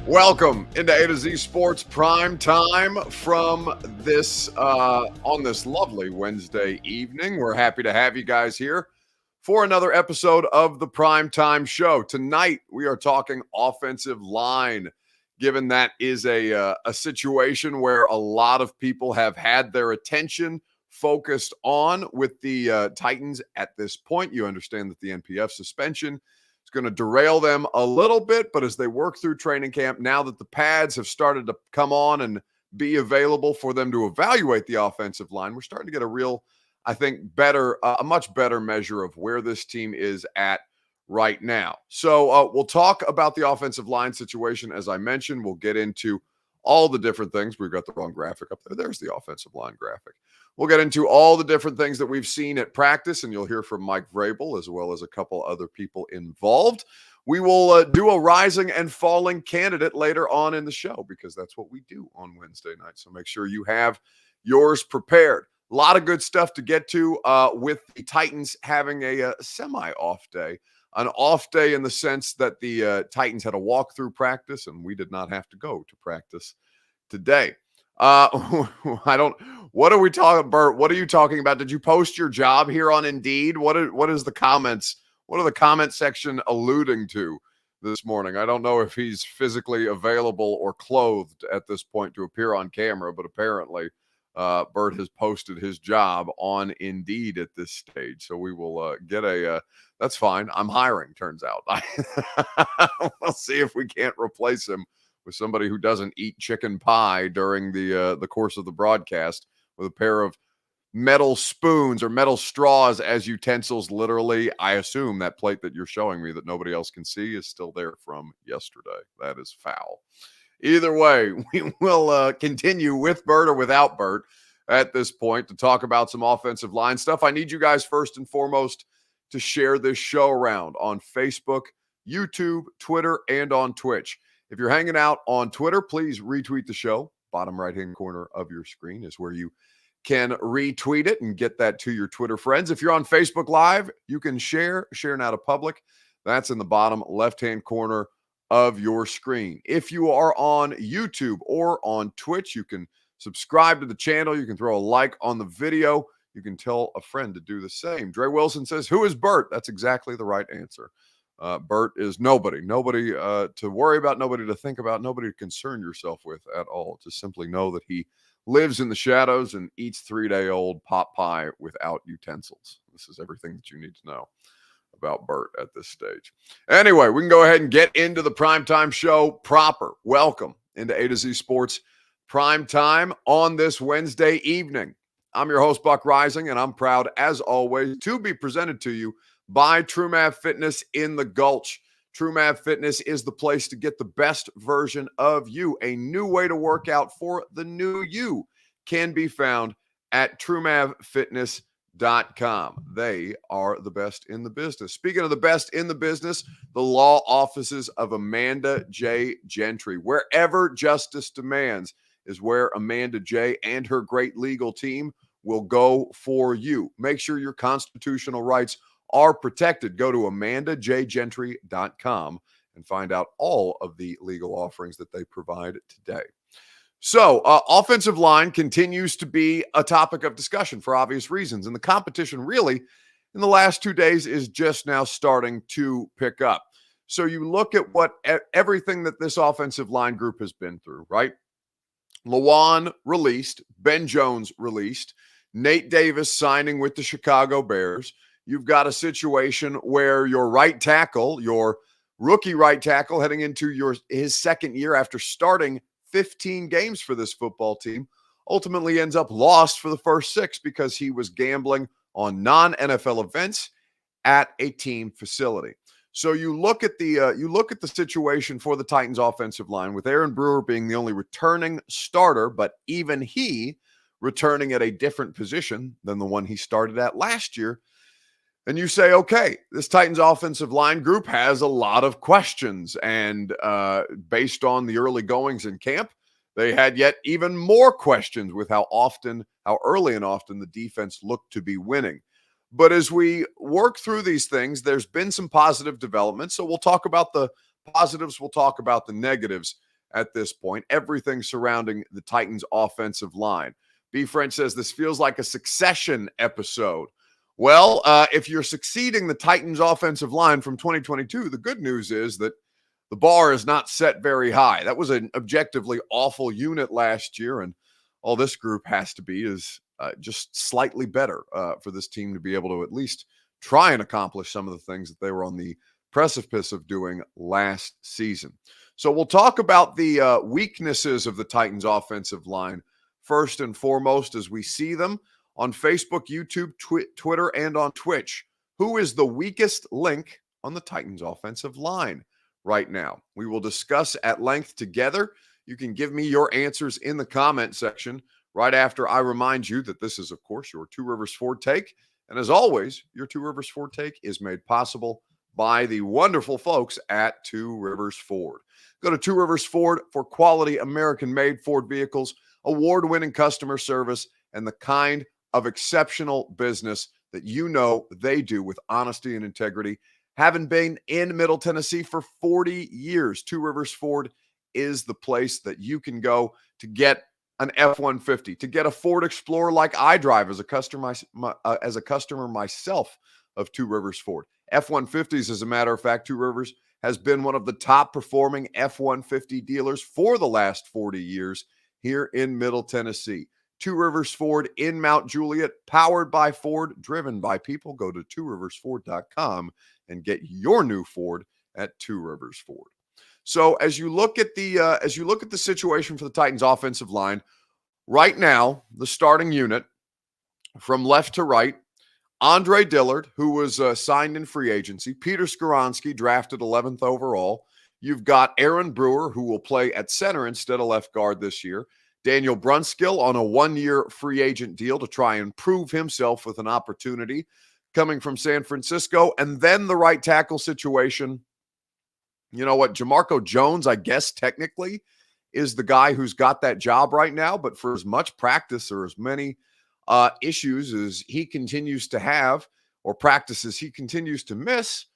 Welcome into A to Z Sports Prime Time from this on this lovely Wednesday evening. We're happy to have you guys here for another episode of the Prime Time Show. Tonight we are talking offensive line, given that is a situation where a lot of people have had their attention focused on with the Titans at this point. You understand that the NPF suspension it's going to derail them a little bit, but as they work through training camp, now that the pads have started to come on and be available for them to evaluate the offensive line, we're starting to get a real, I think, a much better measure of where this team is at right now. So we'll talk about the offensive line situation. As I mentioned, we'll get into all the different things. We've got the wrong graphic up there. There's the offensive line graphic. We'll get into all the different things that we've seen at practice, and you'll hear from Mike Vrabel as well as a couple other people involved. We will do a rising and falling candidate later on in the show because that's what we do on Wednesday night. So make sure you have yours prepared. A lot of good stuff to get to with the Titans having a semi-off day. An off day in the sense that the Titans had a walkthrough practice, and we did not have to go to practice today. What are we talking, Bert? What are you talking about? Did you post your job here on Indeed? What is the comments? What are the comment section alluding to this morning? I don't know if he's physically available or clothed at this point to appear on camera, but apparently Bert has posted his job on Indeed at this stage. So we will get that's fine. I'm hiring, turns out. We'll see if we can't replace him with somebody who doesn't eat chicken pie during the course of the broadcast with a pair of metal spoons or metal straws as utensils. Literally, I assume that plate that you're showing me that nobody else can see is still there from yesterday. That is foul. Either way, we will continue with Bert or without Bert at this point to talk about some offensive line stuff. I need you guys first and foremost to share this show around on Facebook, YouTube, Twitter, and on Twitch. If you're hanging out on Twitter, please retweet the show. Bottom right-hand corner of your screen is where you can retweet it and get that to your Twitter friends. If you're on Facebook Live, you can share now to public. That's in the bottom left-hand corner of your screen. If you are on YouTube or on Twitch, you can subscribe to the channel. You can throw a like on the video. You can tell a friend to do the same. Dre Wilson says, "Who is Bert?" That's exactly the right answer. Bert is nobody to worry about, nobody to think about, nobody to concern yourself with at all. Just simply know that he lives in the shadows and eats 3-day-old pot pie without utensils. This is everything that you need to know about Bert at this stage. Anyway, we can go ahead and get into the Primetime Show proper. Welcome into A to Z Sports Primetime on this Wednesday evening. I'm your host, Buck Rising, and I'm proud, as always, to be presented to you by TrueMav Fitness in the Gulch. TrueMav Fitness is the place to get the best version of you. A new way to work out for the new you can be found at TrueMavFitness.com. They are the best in the business. Speaking of the best in the business, the law offices of Amanda J. Gentry. Wherever justice demands is where Amanda J. and her great legal team will go for you. Make sure your constitutional rights are protected. Go to AmandaJGentry.com and find out all of the legal offerings that they provide today. So, offensive line continues to be a topic of discussion for obvious reasons. And the competition really in the last 2 days is just now starting to pick up. So you look at everything that this offensive line group has been through, right? Lawan released, Ben Jones released, Nate Davis signing with the Chicago Bears. You've got a situation where your right tackle, your rookie right tackle heading into his second year after starting 15 games for this football team, ultimately ends up lost for the first 6 because he was gambling on non-NFL events at a team facility. So you look at the situation for the Titans offensive line with Aaron Brewer being the only returning starter, but even he returning at a different position than the one he started at last year. And you say, okay, this Titans offensive line group has a lot of questions. And based on the early goings in camp, they had yet even more questions with how early and often the defense looked to be winning. But as we work through these things, there's been some positive developments. So we'll talk about the positives. We'll talk about the negatives at this point, everything surrounding the Titans offensive line. B. French says this feels like a Succession episode. Well, if you're succeeding the Titans offensive line from 2022, the good news is that the bar is not set very high. That was an objectively awful unit last year, and all this group has to be is just slightly better for this team to be able to at least try and accomplish some of the things that they were on the precipice of doing last season. So we'll talk about the weaknesses of the Titans offensive line first and foremost as we see them on Facebook, YouTube, Twitter, and on Twitch. Who is the weakest link on the Titans offensive line right now? We will discuss at length together. You can give me your answers in the comment section right after I remind you that this is, of course, your Two Rivers Ford Take. And as always, your Two Rivers Ford Take is made possible by the wonderful folks at Two Rivers Ford. Go to Two Rivers Ford for quality American-made Ford vehicles, award-winning customer service, and the kind of exceptional business that you know they do with honesty and integrity. Having been in Middle Tennessee for 40 years, Two Rivers Ford is the place that you can go to get an F-150, to get a Ford Explorer like I drive as a customer myself of Two Rivers Ford. F-150s, as a matter of fact, Two Rivers has been one of the top performing F-150 dealers for the last 40 years here in Middle Tennessee. Two Rivers Ford in Mount Juliet, powered by Ford, driven by people. Go to tworiversford.com and get your new Ford at Two Rivers Ford. So as you look at the situation for the Titans offensive line right now, the starting unit from left to right, Andre Dillard, who was signed in free agency, Peter Skoronski, drafted 11th overall. You've got Aaron Brewer, who will play at center instead of left guard this year. Daniel Brunskill on a one-year free agent deal to try and prove himself with an opportunity coming from San Francisco. And then the right tackle situation. You know what? Jamarco Jones, I guess, technically is the guy who's got that job right now. But for as much practice or as many issues as he continues to have or practices he continues to miss,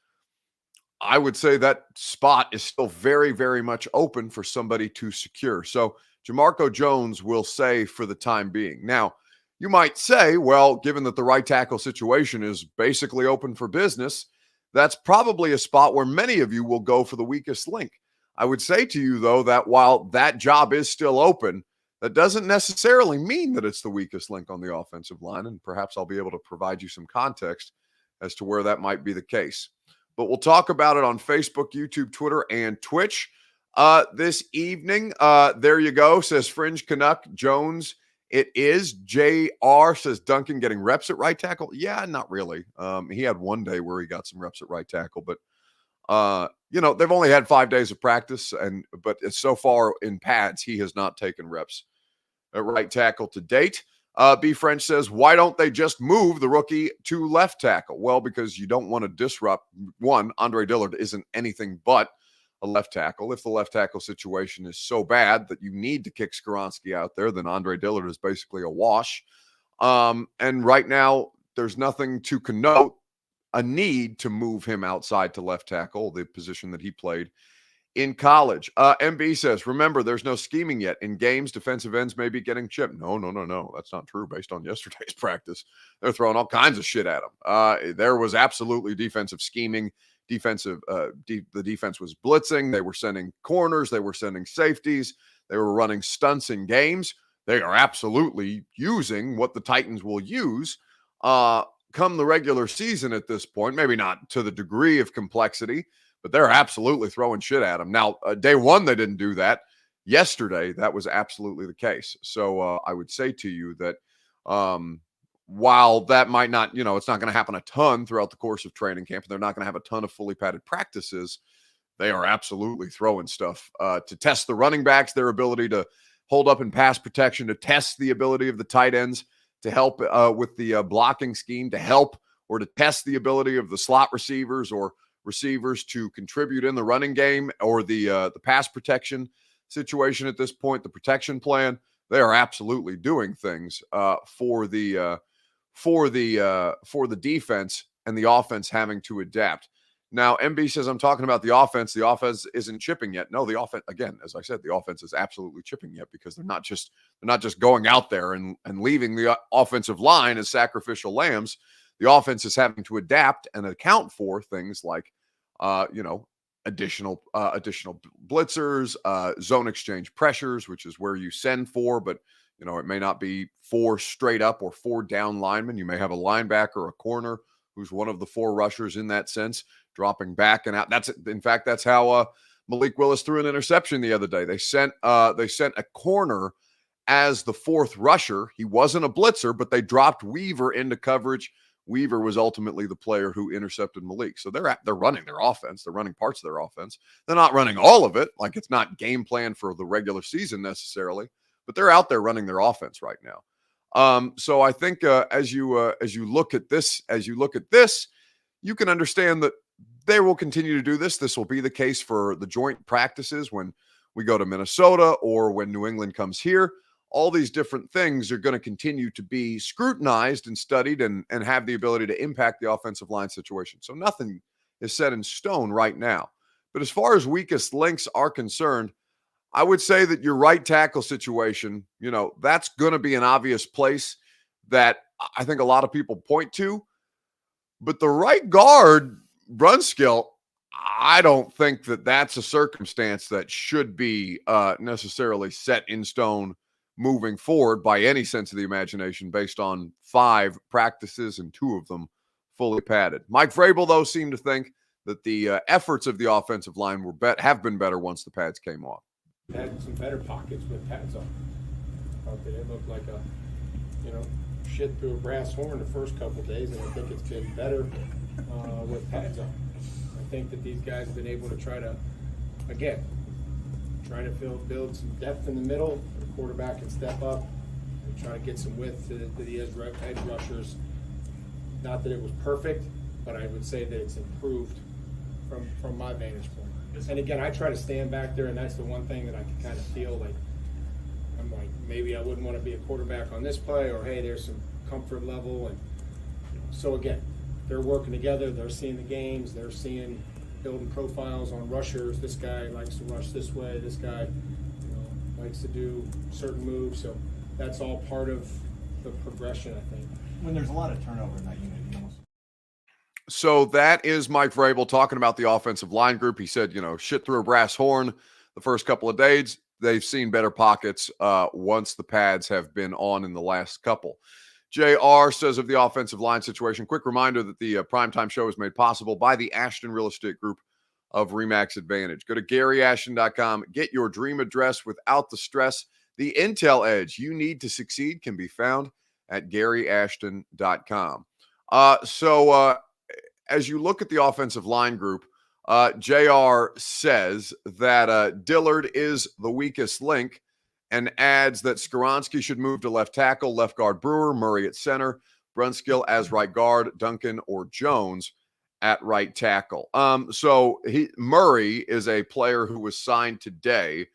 I would say that spot is still very, very much open for somebody to secure. So Jamarco Jones will say for the time being. Now, you might say, well, given that the right tackle situation is basically open for business, that's probably a spot where many of you will go for the weakest link. I would say to you, though, that while that job is still open, that doesn't necessarily mean that it's the weakest link on the offensive line, and perhaps I'll be able to provide you some context as to where that might be the case. But we'll talk about it on Facebook, YouTube, Twitter, and Twitch this evening. There you go, says Fringe Canuck Jones. It is. JR says Duncan getting reps at right tackle. Yeah, not really. He had one day where he got some reps at right tackle, but they've only had 5 days of practice, but so far in pads, he has not taken reps at right tackle to date. B. French says, why don't they just move the rookie to left tackle? Well, because you don't want to disrupt. One, Andre Dillard isn't anything but a left tackle. If the left tackle situation is so bad that you need to kick Skoronski out there, then Andre Dillard is basically a wash. And right now, there's nothing to connote a need to move him outside to left tackle, the position that he played in college. MB says, remember, there's no scheming yet. In games, defensive ends may be getting chipped. No. That's not true based on yesterday's practice. They're throwing all kinds of shit at him. There was absolutely defensive scheming. The defense was blitzing. They were sending corners. They were sending safeties. They were running stunts in games. They are absolutely using what the Titans will use come the regular season at this point. Maybe not to the degree of complexity, but they're absolutely throwing shit at them. Now, day one, they didn't do that. Yesterday, that was absolutely the case. So I would say to you that while that might not, it's not going to happen a ton throughout the course of training camp, and they're not going to have a ton of fully padded practices, they are absolutely throwing stuff to test the running backs, their ability to hold up in pass protection, to test the ability of the tight ends, to help with the blocking scheme, to help or to test the ability of the slot receivers or receivers to contribute in the running game or the pass protection situation at this point, the protection plan. They are absolutely doing things for the defense and the offense having to adapt. Now, MB says, I'm talking about the offense. The offense isn't chipping yet. No, the offense, again, as I said, the offense is absolutely chipping yet because they're not just going out there and leaving the offensive line as sacrificial lambs. The offense is having to adapt and account for things like, additional blitzers, zone exchange pressures, which is where you send four, but it may not be four straight up or four down linemen. You may have a linebacker or a corner who's one of the four rushers in that sense, dropping back and out. That's how Malik Willis threw an interception the other day. They sent a corner as the fourth rusher. He wasn't a blitzer, but they dropped Weaver into coverage. Weaver was ultimately the player who intercepted Malik. So they're running their offense. They're running parts of their offense. They're not running all of it. Like, it's not game plan for the regular season necessarily, but they're out there running their offense right now. So I think as you look at this, you can understand that they will continue to do this. This will be the case for the joint practices when we go to Minnesota or when New England comes here. All these different things are going to continue to be scrutinized and studied and have the ability to impact the offensive line situation. So nothing is set in stone right now. But as far as weakest links are concerned, I would say that your right tackle situation, that's going to be an obvious place that I think a lot of people point to. But the right guard, Brunskill, I don't think that that's a circumstance that should be necessarily set in stone moving forward by any sense of the imagination based on 5 practices and 2 of them fully padded. Mike Vrabel, though, seemed to think that the efforts of the offensive line have been better once the pads came off. Had some better pockets with pads on. Thought that it looked like a, shit through a brass horn the first couple of days, and I think it's been better with pads on. I think that these guys have been able to try to build some depth in the middle. The quarterback can step up and try to get some width to the edge rushers. Not that it was perfect, but I would say that it's improved from my vantage point. And again, I try to stand back there, and that's the one thing that I can kind of feel like, I'm like, maybe I wouldn't want to be a quarterback on this play, or hey, there's some comfort level. And so again, they're working together, they're seeing the games, they're building profiles on rushers. This guy likes to rush this way, this guy likes to do certain moves. So that's all part of the progression, I think. When there's a lot of turnover in that unit, So that is Mike Vrabel talking about the offensive line group. He said, shit through a brass horn the first couple of days. They've seen better pockets once the pads have been on in the last couple. JR says of the offensive line situation, quick reminder that the Primetime Show is made possible by the Ashton Real Estate Group of RE/MAX Advantage. Go to GaryAshton.com. Get your dream address without the stress. The intel edge you need to succeed can be found at GaryAshton.com. As you look at the offensive line group, JR says that Dillard is the weakest link and adds that Skoronski should move to left tackle, left guard Brewer, Murray at center, Brunskill as right guard, Duncan or Jones at right tackle. Murray is a player who was signed today.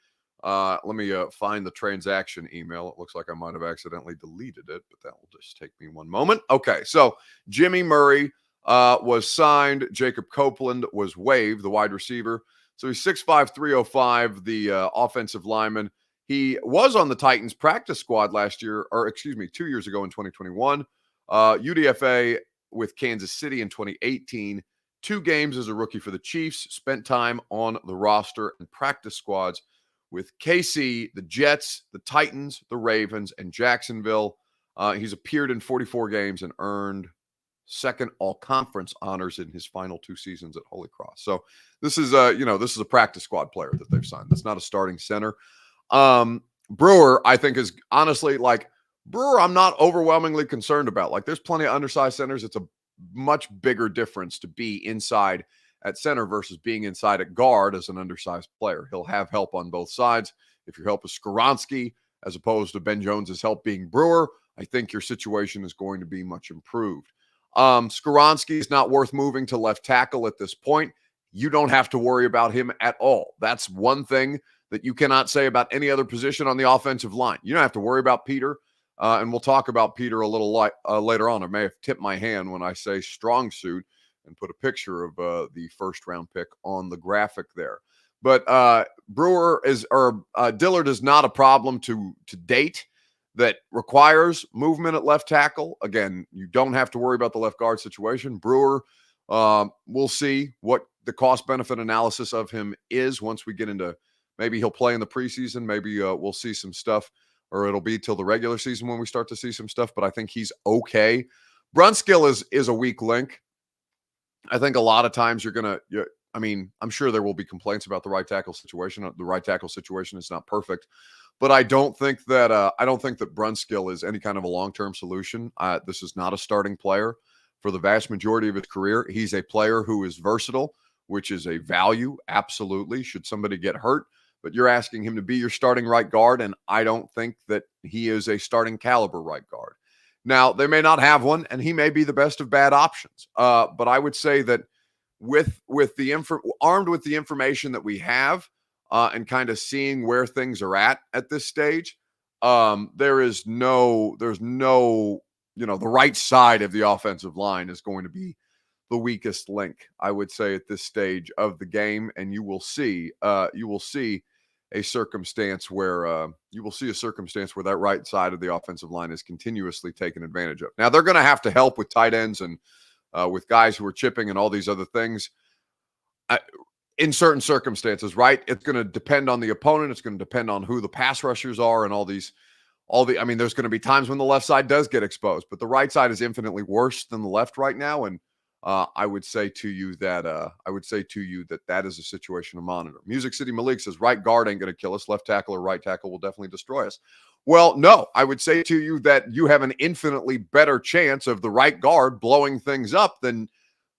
Let me find the transaction email. It looks like I might have accidentally deleted it, but that will just take me one moment. Okay, so Jimmy Murray was signed. Jacob Copeland was waived, the wide receiver. So he's 6'5", 305, the offensive lineman. He was on the Titans practice squad 2 years ago in 2021. UDFA with Kansas City in 2018. 2 games as a rookie for the Chiefs. Spent time on the roster and practice squads with KC, the Jets, the Titans, the Ravens, and Jacksonville. He's appeared in 44 games and earned second all-conference honors in his final 2 seasons at Holy Cross. So this is a practice squad player that they've signed. That's not a starting center. Brewer, I think, is honestly Brewer, I'm not overwhelmingly concerned about. There's plenty of undersized centers. It's a much bigger difference to be inside at center versus being inside at guard as an undersized player. He'll have help on both sides. If your help is Skoronski as opposed to Ben Jones's help being Brewer, I think your situation is going to be much improved. Skoronski is not worth moving to left tackle at this point. You don't have to worry about him at all. That's one thing that you cannot say about any other position on the offensive line. You don't have to worry about Peter, and we'll talk about Peter a little later on. I may have tipped my hand when I say strong suit and put a picture of the first round pick on the graphic there. But Dillard is not a problem to date that requires movement at left tackle. Again, you don't have to worry about the left guard situation. Brewer, we'll see what the cost benefit analysis of him is once we get into, maybe he'll play in the preseason. Maybe we'll see some stuff, or it'll be till the regular season when we start to see some stuff. But I think he's okay. Brunskill is a weak link. I think a lot of times I'm sure there will be complaints about the right tackle situation. The right tackle situation is not perfect, but I don't think that Brunskill is any kind of a long-term solution. This is not a starting player for the vast majority of his career. He's a player who is versatile, which is a value, absolutely, should somebody get hurt. But you're asking him to be your starting right guard, and I don't think that he is a starting caliber right guard. Now, they may not have one, and he may be the best of bad options. But I would say that armed with the information that we have, and kind of seeing where things are at this stage, there's no, the right side of the offensive line is going to be the weakest link, I would say, at this stage of the game. And you will see a circumstance where that right side of the offensive line is continuously taken advantage of. Now, they're going to have to help with tight ends and with guys who are chipping and all these other things in certain circumstances, right? It's going to depend on the opponent. It's going to depend on who the pass rushers are and there's going to be times when the left side does get exposed, but the right side is infinitely worse than the left right now. And I would say to you that that is a situation to monitor. Music City Malik says right guard ain't going to kill us. Left tackle or right tackle will definitely destroy us. Well, no, I would say to you that you have an infinitely better chance of the right guard blowing things up than,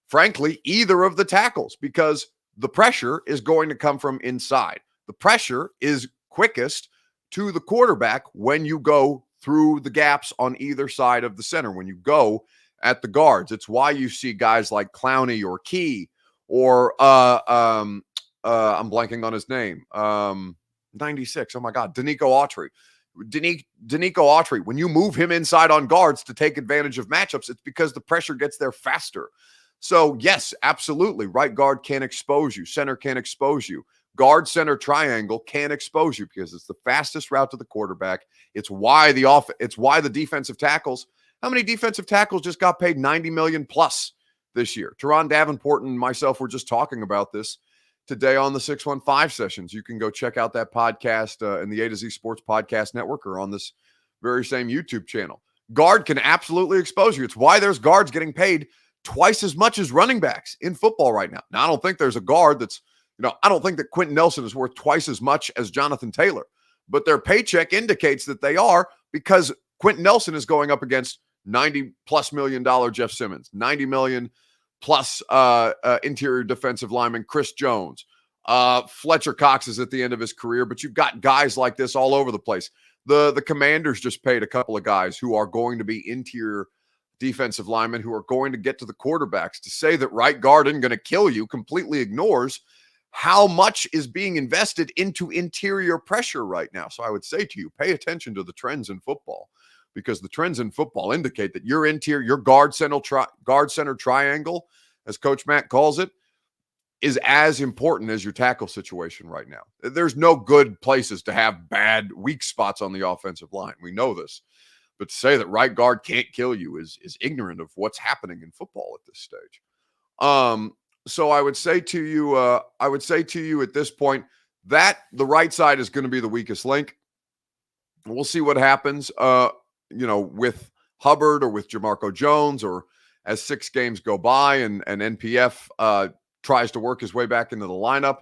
frankly, either of the tackles, because the pressure is going to come from inside. The pressure is quickest to the quarterback when you go through the gaps on either side of the center, when you go at the guards. It's why you see guys like Clowney or Key or I'm blanking on his name. 96. Oh my God. Danico Autry. Danico Autry, when you move him inside on guards to take advantage of matchups, it's because the pressure gets there faster. So yes, absolutely. Right guard can expose you. Center can expose you. Guard center triangle can expose you because it's the fastest route to the quarterback. It's why the defensive tackles. How many defensive tackles just got paid $90 million plus this year? Teron Davenport and myself were just talking about this today on the 615 sessions. You can go check out that podcast in the A to Z Sports Podcast Network or on this very same YouTube channel. Guard can absolutely expose you. It's why there's guards getting paid twice as much as running backs in football right now. Now, I don't think there's a guard that's, I don't think that Quentin Nelson is worth twice as much as Jonathan Taylor, but their paycheck indicates that they are, because Quentin Nelson is going up against $90+ million Jeff Simmons, $90 million plus interior defensive lineman Chris Jones. Fletcher Cox is at the end of his career, but you've got guys like this all over the place. The Commanders just paid a couple of guys who are going to be interior defensive linemen who are going to get to the quarterbacks. To say that right guard isn't going to kill you completely ignores how much is being invested into interior pressure right now. So I would say to you, pay attention to the trends in football, because the trends in football indicate that your guard center triangle, as Coach Matt calls it, is as important as your tackle situation right now. There's no good places to have bad weak spots on the offensive line. We know this. But to say that right guard can't kill you is ignorant of what's happening in football at this stage. So I would say to you at this point that the right side is going to be the weakest link. We'll see what happens, with Hubbard or with Jamarco Jones, or as 6 games go by and NPF tries to work his way back into the lineup.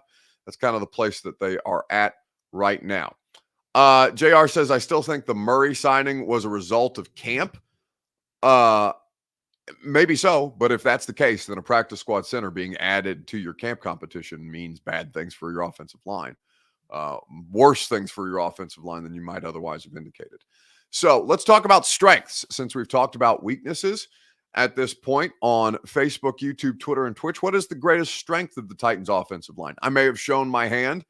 That's kind of the place that they are at right now. JR says, I still think the Murray signing was a result of camp. Maybe so, but if that's the case, then a practice squad center being added to your camp competition means bad things for your offensive line. Worse things for your offensive line than you might otherwise have indicated. So let's talk about strengths, since we've talked about weaknesses at this point on Facebook, YouTube, Twitter, and Twitch. What is the greatest strength of the Titans offensive line? I may have shown my hand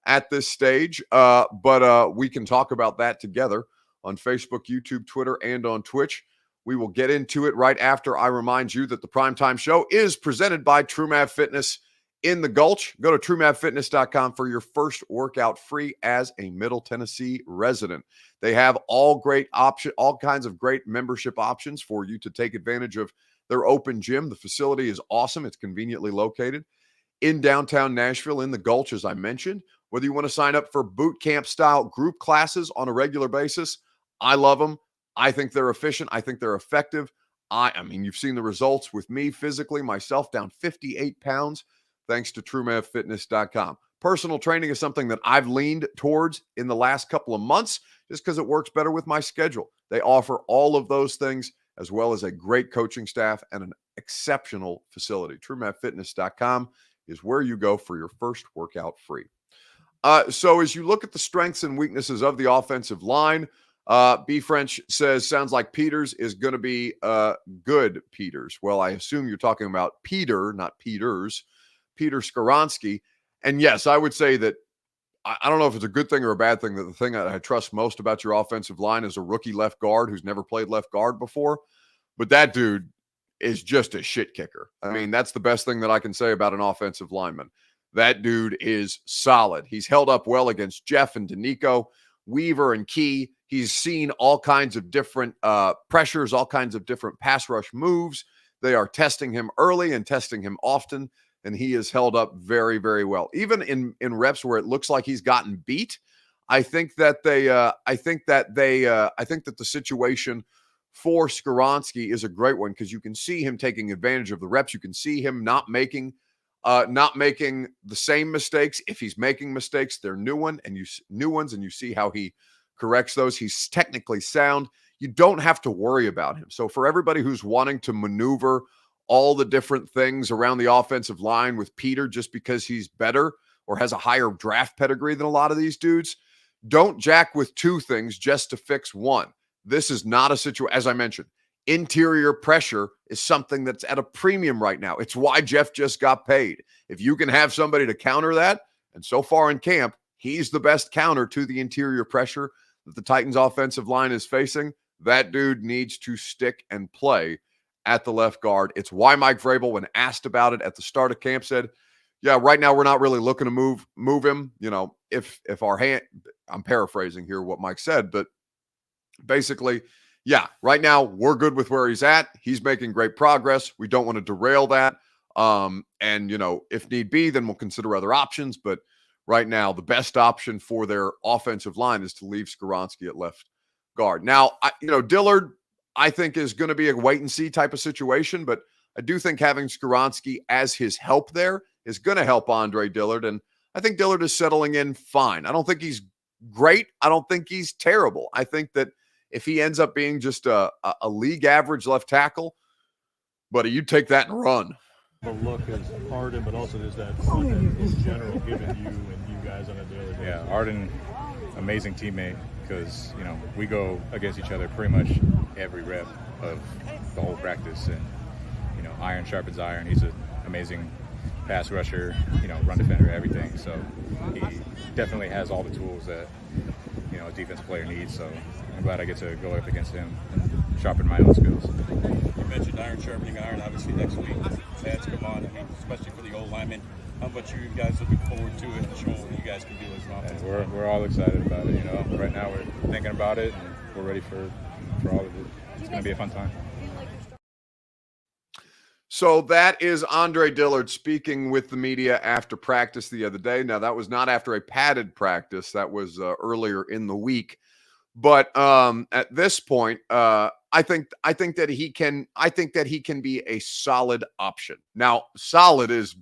at this stage, but we can talk about that together on Facebook, YouTube, Twitter, and on Twitch. We will get into it right after I remind you that the Primetime Show is presented by TrueMav Fitness in the Gulch. Go to TrueMavFitness.com for your first workout free as a Middle Tennessee resident. They have all kinds of great membership options for you to take advantage of their open gym. The facility is awesome. It's conveniently located in downtown Nashville in the Gulch, as I mentioned. Whether you want to sign up for boot camp style group classes on a regular basis, I love them. I think they're efficient. I think they're effective. I mean, you've seen the results with me physically, myself down 58 pounds, thanks to TrueMavFitness.com. Personal training is something that I've leaned towards in the last couple of months just because it works better with my schedule. They offer all of those things as well as a great coaching staff and an exceptional facility. TrueMavFitness.com is where you go for your first workout free. So as you look at the strengths and weaknesses of the offensive line, B. French says, sounds like Peters is going to be good Peters. Well, I assume you're talking about Peter, not Peters, Peter Skoronski. And yes, I would say that I don't know if it's a good thing or a bad thing that the thing that I trust most about your offensive line is a rookie left guard who's never played left guard before. But that dude is just a shit kicker. I mean, that's the best thing that I can say about an offensive lineman. That dude is solid. He's held up well against Jeff and Danico, Weaver and Key. He's seen all kinds of different pressures, all kinds of different pass rush moves. They are testing him early and testing him often, and he has held up very, very well. Even in reps where it looks like he's gotten beat, I think that the situation for Skoronski is a great one because you can see him taking advantage of the reps. You can see him not making the same mistakes. If he's making mistakes, they're new ones, and you see how he corrects those. He's technically sound. You don't have to worry about him. So for everybody who's wanting to maneuver all the different things around the offensive line with Peter just because he's better or has a higher draft pedigree than a lot of these dudes, don't jack with two things just to fix one. This is not a situation, as I mentioned, interior pressure is something that's at a premium right now. It's why Jeff just got paid. If you can have somebody to counter that, and so far in camp, he's the best counter to the interior pressure that the Titans offensive line is facing, that dude needs to stick and play at the left guard. It's why Mike Vrabel, when asked about it at the start of camp, said, yeah, right now we're not really looking to move him. You know, if our hand, I'm paraphrasing here what Mike said, but basically, yeah, right now we're good with where he's at. He's making great progress. We don't want to derail that. And, you know, if need be, then we'll consider other options. But right now, the best option for their offensive line is to leave Skoronski at left guard. Now, Dillard, I think, is going to be a wait-and-see type of situation. But I do think having Skoronski as his help there is going to help Andre Dillard. And I think Dillard is settling in fine. I don't think he's great. I don't think he's terrible. I think that if he ends up being just a league average left tackle, buddy, you take that and run. The look is Arden, but also there's that in general given you and you guys on a daily basis. Yeah, Arden, amazing teammate because, we go against each other pretty much every rep of the whole practice. And, iron sharpens iron. He's an amazing pass rusher, run defender, everything. So he definitely has all the tools that, a defense player needs. So I'm glad I get to go up against him and sharpen my own skills. You mentioned iron sharpening iron. Obviously, next week, pads come on. I mean, especially for the old linemen. How much are you guys looking forward to it and showing what you guys can do as an offense? We're all excited about it. Right now we're thinking about it and we're ready for all of it. It's going to be a fun time. So that is Andre Dillard speaking with the media after practice the other day. Now, that was not after a padded practice. That was earlier in the week. But at this point, I think that he can be a solid option. Now, solid is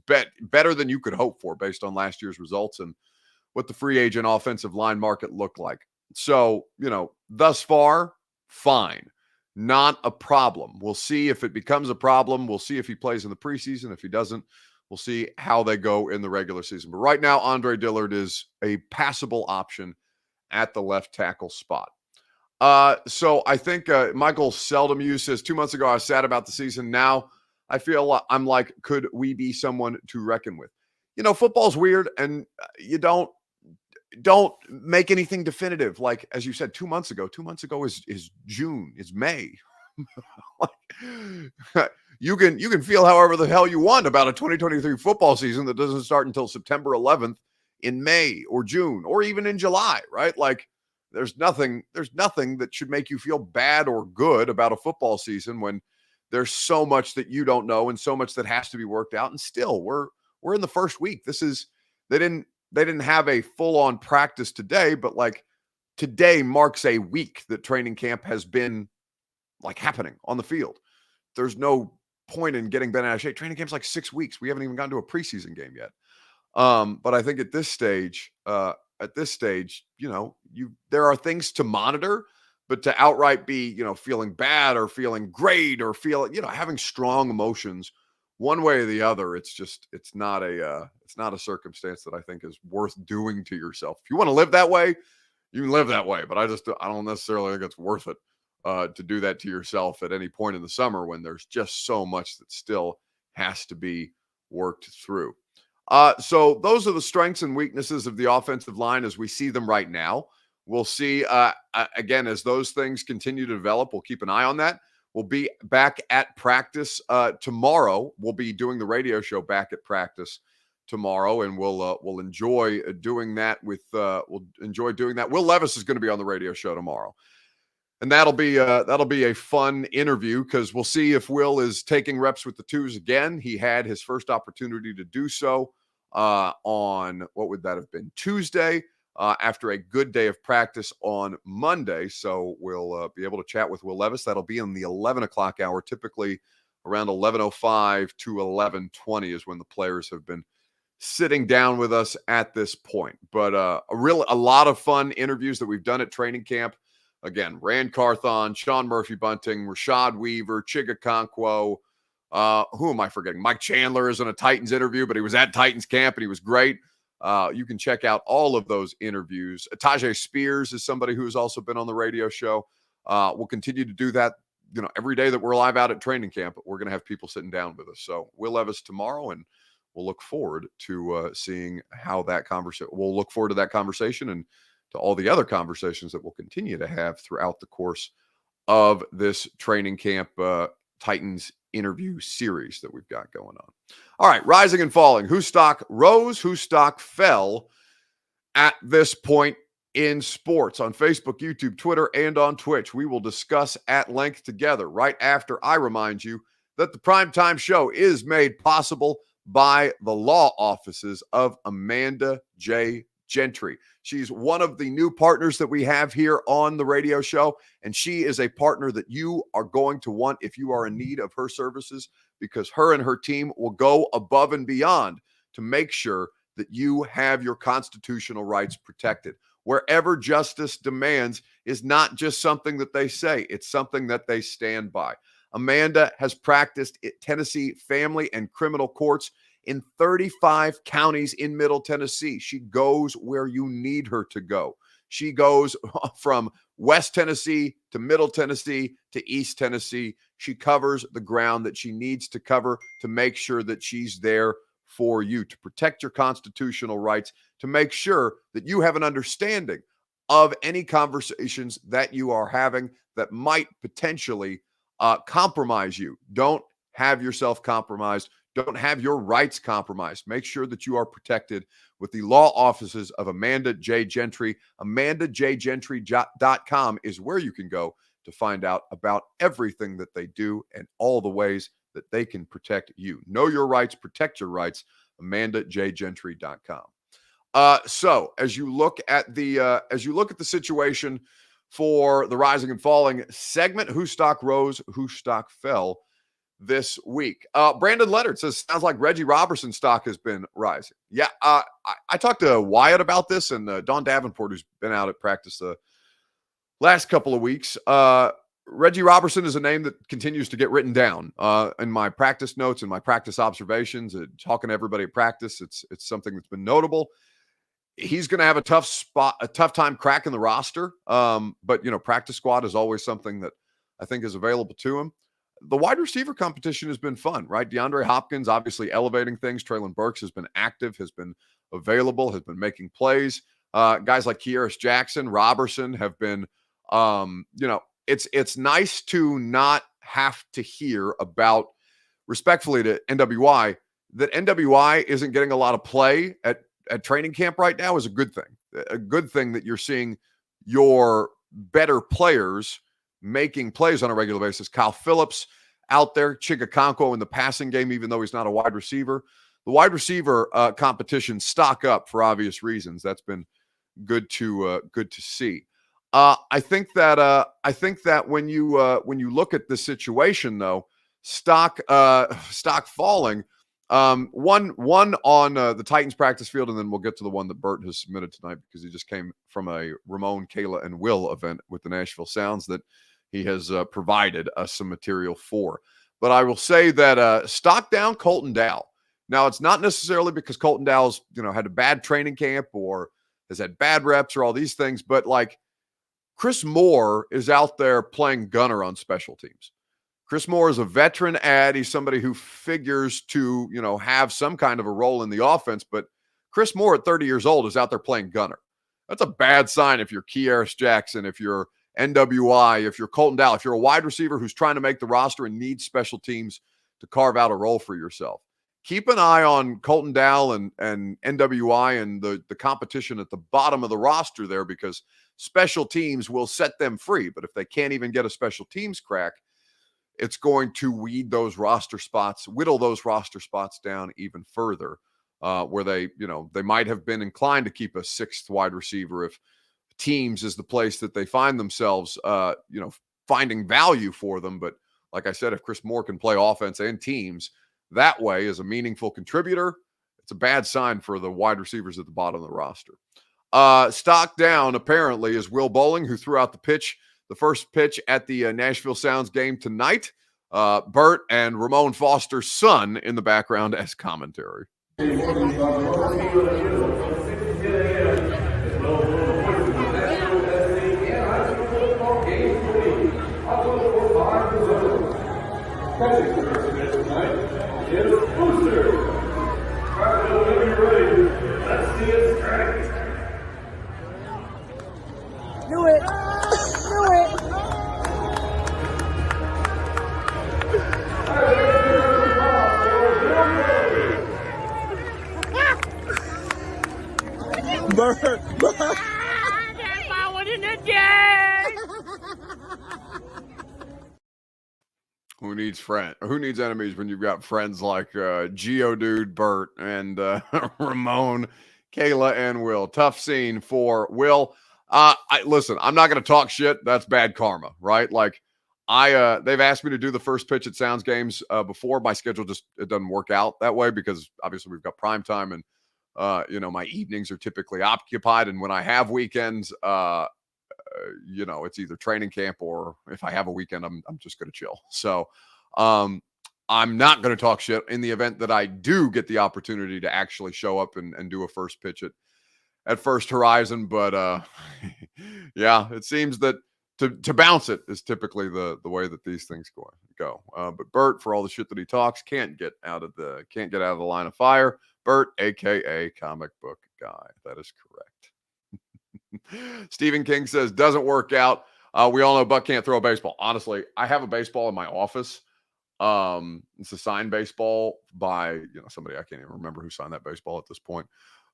better than you could hope for based on last year's results and what the free agent offensive line market looked like. So, thus far, fine. Not a problem. We'll see if it becomes a problem. We'll see if he plays in the preseason. If he doesn't, we'll see how they go in the regular season. But right now, Andre Dillard is a passable option at the left tackle spot. So I think Michael Seldomu says 2 months ago, I was sad about the season. Now I feel I'm like, could we be someone to reckon with? Football's weird and you don't make anything definitive. Like, as you said, 2 months ago is June, it's May. You can feel however the hell you want about a 2023 football season that doesn't start until September 11th in May or June or even in July, right? Like there's nothing that should make you feel bad or good about a football season when there's so much that you don't know and so much that has to be worked out. And still, we're in the first week. They didn't have a full-on practice today, but like today marks a week that training camp has been like happening on the field. There's no point in getting bent out of shape. Training camp's like 6 weeks. We haven't even gotten to a preseason game yet. But I think at this stage, there are things to monitor, but to outright be, feeling bad or feeling great or having strong emotions one way or the other, it's not a circumstance that I think is worth doing to yourself. If you want to live that way, you can live that way, but I don't necessarily think it's worth it to do that to yourself at any point in the summer when there's just so much that still has to be worked through. So those are the strengths and weaknesses of the offensive line as we see them right now. We'll see, again, as those things continue to develop, we'll keep an eye on that. We'll be back at practice tomorrow. We'll be doing the radio show back at practice tomorrow, and we'll enjoy doing that Will Levis is going to be on the radio show tomorrow. And that'll be a fun interview because we'll see if Will is taking reps with the twos again. He had his first opportunity to do so on, what would that have been, Tuesday, after a good day of practice on Monday. So we'll be able to chat with Will Levis. That'll be in the 11 o'clock hour, typically around 11:05 to 11:20 is when the players have been sitting down with us at this point. But a lot of fun interviews that we've done at training camp. Again, Rand Carthon, Sean Murphy-Bunting, Rashad Weaver, Chiga Okonkwo. Who am I forgetting? Mike Chandler is in a Titans interview, but he was at Titans camp and he was great. You can check out all of those interviews. Tajay Spears is somebody who has also been on the radio show. We'll continue to do that, every day that we're live out at training camp. But we're going to have people sitting down with us. So Will Levis tomorrow, and we'll look forward to seeing how that conversation. We'll look forward to that conversation and to all the other conversations that we'll continue to have throughout the course of this training camp Titans interview series that we've got going on. All right, rising and falling. Whose stock rose, whose stock fell at this point in sports on Facebook, YouTube, Twitter, and on Twitch. We will discuss at length together right after I remind you that the Primetime Show is made possible by the law offices of Amanda J. Gentry. She's one of the new partners that we have here on the radio show, and she is a partner that you are going to want if you are in need of her services, because her and her team will go above and beyond to make sure that you have your constitutional rights protected. Wherever justice demands is not just something that they say, it's something that they stand by. Amanda has practiced at Tennessee family and criminal courts in 35 counties in Middle Tennessee. She goes where you need her to go. She goes from West Tennessee to Middle Tennessee to East Tennessee. She covers the ground that she needs to cover to make sure that she's there for you, to protect your constitutional rights, to make sure that you have an understanding of any conversations that you are having that might potentially compromise you. Don't have yourself compromised. Don't have your rights compromised. Make sure that you are protected with the law offices of Amanda J. Gentry. AmandaJGentry.com is where you can go to find out about everything that they do and all the ways that they can protect you. Know your rights, protect your rights. AmandaJGentry.com. So as you look at the situation for the rising and falling segment, whose stock rose, whose stock fell this week. Brandon Leonard says, sounds like Reggie Roberson's stock has been rising. Yeah, I talked to Wyatt about this, and Don Davenport, who's been out at practice the last couple of weeks. Reggie Roberson is a name that continues to get written down in my practice notes and my practice observations. Talking to everybody at practice, it's something that's been notable. He's going to have a tough time cracking the roster. But practice squad is always something that I think is available to him. The wide receiver competition has been fun, right? DeAndre Hopkins obviously elevating things. Traylon Burks has been active, has been available, has been making plays. Guys like Kearis Jackson, Robertson have been, it's nice to not have to hear about, respectfully to NWI, that NWI isn't getting a lot of play at training camp right now is a good thing. A good thing that you're seeing your better players making plays on a regular basis. Kyle Phillips out there, Chigakonko in the passing game, even though he's not a wide receiver. The wide receiver competition stock up for obvious reasons. That's been good to see. I think that when you look at the situation, though, stock falling. One on the Titans practice field, and then we'll get to the one that Bert has submitted tonight because he just came from a Ramon, Kayla, and Will event with the Nashville Sounds that he has provided us some material for. But I will say that stock down Colton Dow. Now, it's not necessarily because Colton Dow's had a bad training camp or has had bad reps or all these things, but like Chris Moore is out there playing gunner on special teams. Chris Moore is a veteran ad. He's somebody who figures to, have some kind of a role in the offense. But Chris Moore at 30 years old is out there playing gunner. That's a bad sign if you're Kearis Jackson, if you're NWI, if you're Colton Dow, if you're a wide receiver who's trying to make the roster and needs special teams to carve out a role for yourself. Keep an eye on Colton Dow and NWI and the competition at the bottom of the roster there, because special teams will set them free. But if they can't even get a special teams crack, it's going to whittle those roster spots down even further, where they might have been inclined to keep a sixth wide receiver if teams is the place that they find themselves, finding value for them. But like I said, if Chris Moore can play offense and teams that way as a meaningful contributor, it's a bad sign for the wide receivers at the bottom of the roster. Stock down, apparently, is Will Bowling, who threw out the first pitch at the Nashville Sounds game tonight. Bert and Ramon Foster's son in the background as commentary. Do it! Do it! That's my one in the day! Who needs enemies when you've got friends like Geodude, Bert, and Ramon, Kayla, and Will? Tough scene for Will. Listen, I'm not going to talk shit. That's bad karma, right? Like, they've asked me to do the first pitch at Sounds games before. My schedule it doesn't work out that way because obviously we've got prime time and my evenings are typically occupied. And when I have weekends, it's either training camp or if I have a weekend, I'm just going to chill. So I'm not going to talk shit in the event that I do get the opportunity to actually show up and do a first pitch at First Horizon. But yeah, it seems that to bounce it is typically the way that these things go. But Bert, for all the shit that he talks, can't get out of the line of fire. Bert, aka comic book guy. That is correct. Stephen King says doesn't work out. We all know Buck can't throw a baseball. Honestly, I have a baseball in my office. It's a signed baseball by somebody I can't even remember who signed that baseball at this point.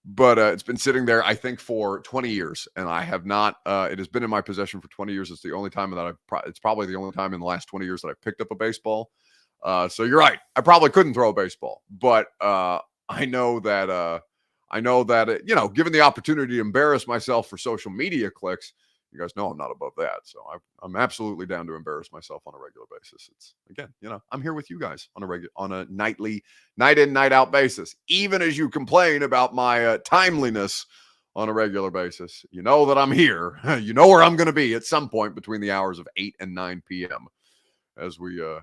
But it's been sitting there, I think, for 20 years, and I have not. It has been in my possession for 20 years. It's the only time that it's probably the only time in the last 20 years that I picked up a baseball. So you're right. I probably couldn't throw a baseball, but I know that given the opportunity to embarrass myself for social media clicks, you guys know I'm not above that. So I'm absolutely down to embarrass myself on a regular basis. It's again, I'm here with you guys on a nightly, night in, night out basis. Even as you complain about my timeliness on a regular basis, you know that I'm here. You know where I'm going to be at some point between the hours of 8 and 9 p.m. as we do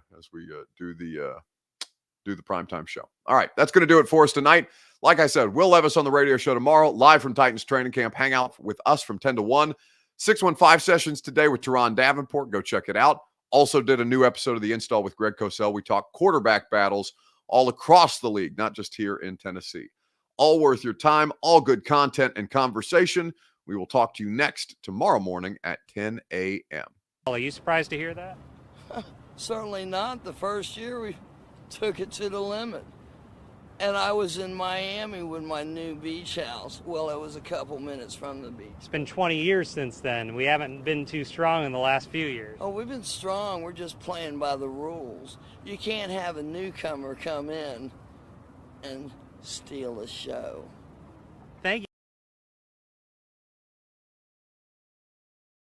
the primetime show. All right, that's going to do it for us tonight. Like I said, Will Levis on the radio show tomorrow, live from Titans training camp. Hang out with us from 10 to 1. 615 sessions today with Teron Davenport. Go check it out. Also did a new episode of The Install with Greg Cosell. We talk quarterback battles all across the league, not just here in Tennessee. All worth your time, all good content and conversation. We will talk to you next tomorrow morning at 10 a.m. Are you surprised to hear that? Certainly not. The first year we took it to the limit. And I was in Miami with my new beach house. Well, it was a couple minutes from the beach. It's been 20 years since then. We haven't been too strong in the last few years. Oh, we've been strong. We're just playing by the rules. You can't have a newcomer come in and steal a show.